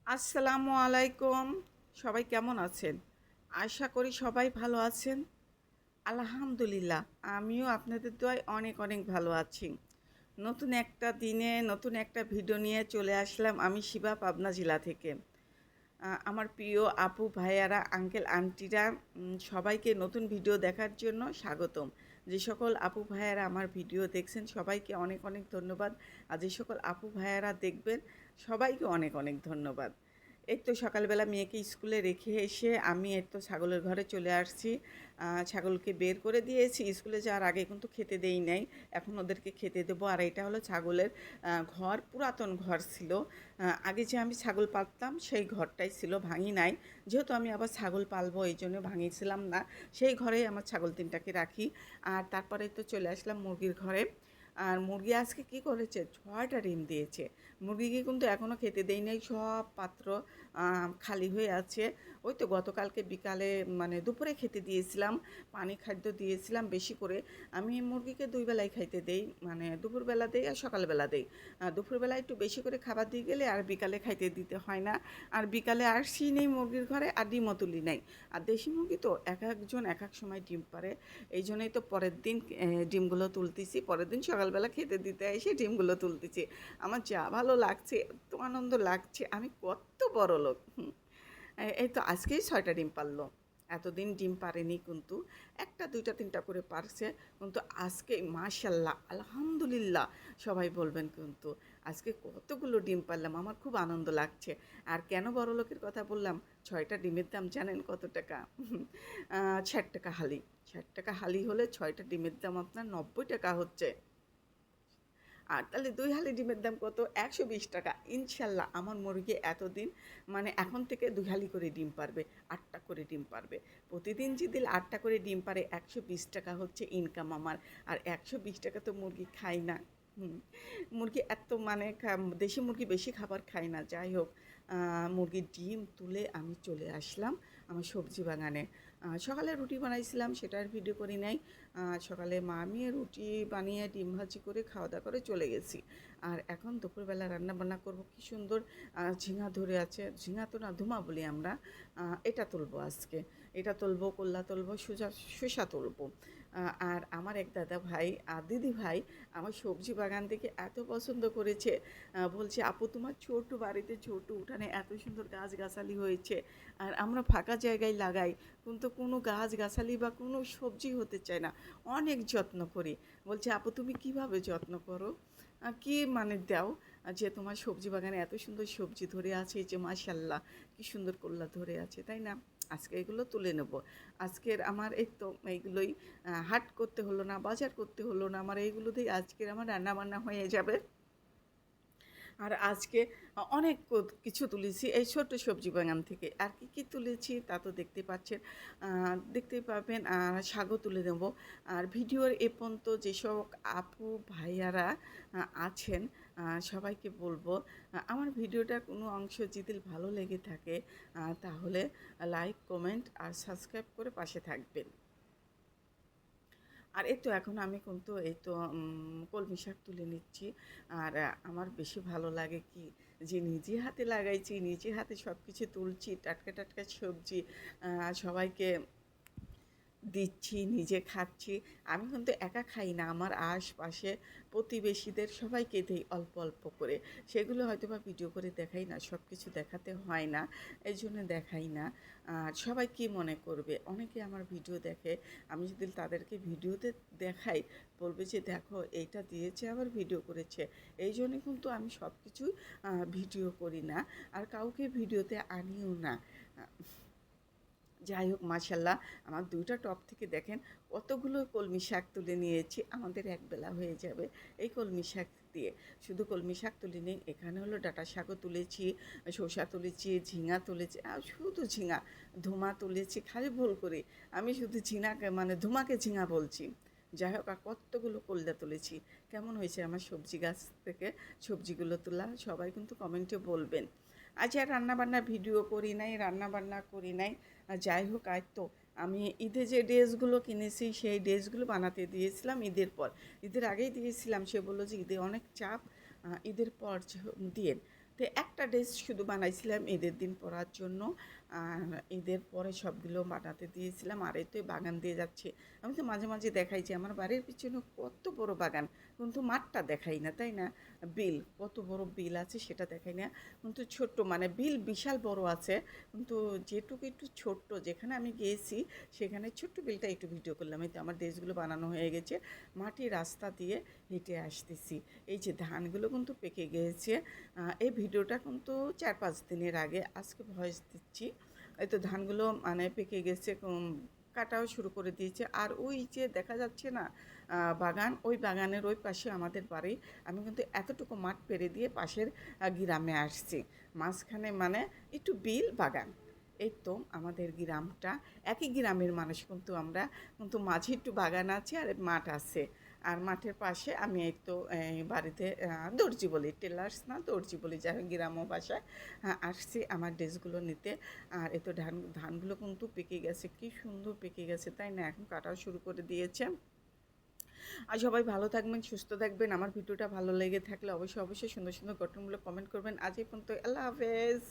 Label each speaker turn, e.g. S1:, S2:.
S1: আসসালামু আলাইকুম। সবাই কেমন আছেন? আশা করি সবাই ভালো আছেন। আলহামদুলিল্লাহ, আমিও আপনাদের দোয়ায় অনেক অনেক ভালো আছি। নতুন একটা দিনে নতুন একটা ভিডিও নিয়ে চলে আসলাম আমি শিবা, পাবনা জেলা থেকে। আমার প্রিয় আপু, ভাইয়ারা, আঙ্কেল, আন্টিরা সবাইকে নতুন ভিডিও দেখার জন্য স্বাগতম। যে সকল আপু, ভাইয়ারা আমার ভিডিও দেখছেন সবাইকে অনেক অনেক ধন্যবাদ। আর যে সকল আপু, ভাইয়ারা দেখবেন সবাইকে অনেক অনেক ধন্যবাদ। এই তো সকালবেলা মেয়েকে স্কুলে রেখে এসে আমি এই তো ছাগলের ঘরে চলে আসছি। ছাগলকে বের করে দিয়েছি, স্কুলে যাওয়ার আগে কিন্তু খেতে দেই নাই। এখন ওদেরকে খেতে দেবো। আর এটা হলো ছাগলের ঘর, পুরাতন ঘর ছিল। আগে যে আমি ছাগল পালতাম সেই ঘরটাই ছিল, ভাঙি নাই। যেহেতু আমি আবার ছাগল পালবো এই জন্য ভাঙিয়েছিলাম না। সেই ঘরেই আমার ছাগল তিনটাকে রাখি। আর তারপরে তো চলে আসলাম মুরগির ঘরে। আর মুরগি আজকে কি করেছে, 6টা ডিম দিয়েছে। মুরগিকে কিন্তু এখনও খেতে দেই নাই, সব পাত্র খালি হয়ে আছে। ওই তো গতকালকে বিকালে মানে দুপুরে খেতে দিয়েছিলাম, পানি খাদ্য দিয়েছিলাম বেশি করে। আমি মুরগিকে দুই বেলায় খাইতে দেই, মানে দুপুরবেলা দেই আর সকালবেলা দেই। দুপুরবেলা একটু বেশি করে খাবার দিয়ে গেলে আর বিকালে খাইতে দিতে হয় না। আর বিকালে আসছি নেই মুরগির ঘরে, আর ডিমও তুলি নাই। আর দেশি মুরগি তো এক একজন এক এক সময় ডিম পারে, এই জন্যই তো পরের দিন ডিমগুলো তুলতেছি, পরের দিন সকালবেলা খেতে দিতে এসে ডিমগুলো তুলতেছি। আমার যা ভালো লাগছে, এত আনন্দ লাগছে, আমি কত বড় লোক। এই তো আজকেই 6টা ডিম পারলো। এতদিন ডিম পারেনি কিন্তু, একটা দুইটা তিনটা করে পারছে। কিন্তু আজকে মাশাল্লাহ, আলহামদুলিল্লাহ সবাই বলবেন কিন্তু। আজকে কতগুলো ডিম পারলাম, আমার খুব আনন্দ লাগছে। আর কেন বড় লোকের কথা বললাম, 6টা ডিমের দাম জানেন কত টাকা? 60 টাকা হালি। 60 টাকা হালি হলে 6টা ডিমের দাম আপনার 90 টাকা হচ্ছে। আর তাহলে 2 হালি ডিমের দাম কত? 120 টাকা। ইনশাল্লাহ আমার মুরগি এতদিন মানে এখন থেকে 2 হালি করে ডিম পারবে, 8টা করে ডিম পারবে। প্রতিদিন যদি 8টা করে ডিম পারে, 120 টাকা হচ্ছে ইনকাম আমার। আর 120 টাকা তো মুরগি খাই না। মুরগি এত মানে দেশি মুরগি বেশি খাবার খায় না। যাই হোক, মুরগির ডিম তুলে আমি চলে আসলাম আমার সবজি বাগানে। সকালে রুটি বানাইছিলাম, সেটার ভিডিও করি নাই। সকালে মা আমি রুটি বানিয়ে ডিম ভাজি করে খাওয়া দাওয়া করে চলে গেছি। আর এখন দুপুরবেলা রান্না বান্না করব। কি সুন্দর ঝিঙা ধরে আছে, ঝিঙা তো না ধুমা বলি আমরা। এটা তুলবো আজকে, এটা তুলবো, কল্লা তুলবো, শসা তুলবো। আর আমার এক দাদা ভাই আর দিদি ভাই আমার সবজি বাগান থেকে এত পছন্দ করেছে। বলছে আপু তোমার ছোট বাড়িতে ছোট উঠানে এত সুন্দর গাছগাছালি হয়েছে, আর আমরা ফাঁকা জায়গায় লাগাই কিন্তু কোনো গাছগাছালি বা কোনো সবজি হতে চায় না। অনেক যত্ন করি। বলছে আপু তুমি কিভাবে যত্ন করো, কি মানে দাও যে তোমার সবজি বাগানে এত সুন্দর সবজি ধরে আছে, এই যে মাশাল্লাহ কি সুন্দর করলা ধরে আছে, তাই না? আজকে এগুলো তুলে নেব। আজকের আমার এই তো এইগুলোই, হাট করতে হলো না, বাজার করতে হলো না, আমার এইগুলো দিয়ে আজকের আমার রান্না বান্না হয়ে যাবে। আর আজকে অনেক কিছু তুলেছি এই ছোট্ট সবজি বাগান থেকে। আর কি কি তুলেছি তা তো দেখতে পাচ্ছেন, দেখতেই পাবেন। শাকও তুলে নেব। আর ভিডিওর এ পর্যন্ত যেসব আপু ভাইয়ারা আছেন, সবাইকে বলবো, আমার ভিডিওটার কোনো অংশ যদি ভালো লেগে থাকে তাহলে লাইক, কমেন্ট আর সাবস্ক্রাইব করে পাশে থাকবেন। আর এই তো এখন আমি কিন্তু এই তো কলমি শাক তুলে নিচ্ছি। আর আমার বেশি ভালো লাগে কি, যে নিজে হাতে লাগাইছি, নিজে হাতে সব কিছু তুলছি, টাটকা টাটকা সবজি সবাইকে দিচ্ছি, নিজে খাচ্ছি। আমি কিন্তু একা খাই না, আমার আশপাশে প্রতিবেশীদের সবাইকে দিই অল্প অল্প করে। সেগুলো হয়তো বা ভিডিও করে দেখাই না, সব কিছু দেখাতে হয় না, এই জন্য দেখাই না। আর সবাই কী মনে করবে, অনেকে আমার ভিডিও দেখে, আমি যদি তাদেরকে ভিডিওতে দেখাই বলবে যে দেখো এইটা দিয়েছে আবার ভিডিও করেছে। এই জন্য কিন্তু আমি সব কিছুই ভিডিও করি না, আর কাউকে ভিডিওতে আনিও না। যাই হোক মাশাল্লাহ, আমার 2টা টব থেকে দেখেন কতগুলো কলমি শাক তুলে নিয়েছি, আমাদের একবেলা হয়ে যাবে এই কলমি শাক দিয়ে। শুধু কলমি শাক তুলিনি, এখানে হলো ডাঁটা শাকও তুলেছি, শসা তুলেছি, ঝিঙা তুলেছি, আর শুধু ঝিঙা, ধুমা তুলেছি, খালি ভুল করি আমি শুধু ঝিঙাকে মানে ধুমাকে ঝিঙা বলছি। যাই হোক, আর কতগুলো কলদা তুলেছি। কেমন হয়েছে আমার সবজি গাছ থেকে সবজিগুলো তোলা, সবাই কিন্তু কমেন্টে বলবেন। আজ আর রান্নাবান্না ভিডিও করি নাই, রান্নাবান্না করি নাই। যাই হোক, আজ তো আমি ঈদে যে ড্রেসগুলো কিনেছি সেই ড্রেসগুলো বানাতে দিয়েছিলাম ঈদের পর। ঈদের আগেই দিয়েছিলাম, সে বললো যে ঈদে অনেক চাপ, ঈদের পর দিয়েন। তো একটা ড্রেস শুধু বানাইছিলাম ঈদের দিন পরার জন্য। আর ঈদের পরে সবগুলো বানাতে দিয়েছিলাম। আর এই তো বাগান দিয়ে যাচ্ছি। আমি তো মাঝে মাঝে দেখাই যে আমার বাড়ির পিছনে কত বড় বাগান, কিন্তু মাঠটা দেখাই না, তাই না? বিল, কত বড় বিল আছে সেটা দেখাই না, কিন্তু ছোট্ট মানে বিল বিশাল বড় আছে, কিন্তু যেটুকু একটু ছোট্ট যেখানে আমি গিয়েছি সেখানে ছোট্ট বিলটা একটু ভিডিও করলাম। এই তো আমার ড্রেসগুলো বানানো হয়ে গেছে, মাটির রাস্তা দিয়ে হেঁটে আসতেছি। এই যে ধানগুলো কিন্তু পেকে গিয়েছে। এই ভিডিওটা কিন্তু 4-5 দিনের আগে, আজকে ভয়েস দিচ্ছি। এই তো ধানগুলো মানে পেকে গেছে, কাটাও শুরু করে দিয়েছে। আর ওই যে দেখা যাচ্ছে না বাগান, ওই বাগানের ওই পাশে আমাদের বাড়ি। আমি কিন্তু এতটুকু মাঠ পেরে দিয়ে পাশের গ্রামে আসছি। মাঝখানে মানে একটু বিল বাগান। এই তো আমাদের গ্রামটা, একই গ্রামের মানুষ কিন্তু আমরা, কিন্তু মাঝে একটু বাগান আছে আর মাঠ আছে। আর মাঠের পাশে আমি এই তো বাড়িতে দর্জি বলি, টেলার্স না দর্জি বলি, যাই হোক গ্রাম্য ভাষায় আসছি আমার ড্রেসগুলো নিতে। আর এই তো ধানগুলো কিন্তু পেকে গেছে, কি সুন্দর পেকে গেছে, তাই না? এখন কাটাও শুরু করে দিয়েছে। আর সবাই ভালো থাকবেন, সুস্থ থাকবেন। আমার ভিডিওটা ভালো লেগে থাকলে অবশ্যই অবশ্যই সুন্দর সুন্দর গঠনমূলক কমেন্ট করবেন। আজ এই পর্যন্ত, আল্লাহ হাফেজ।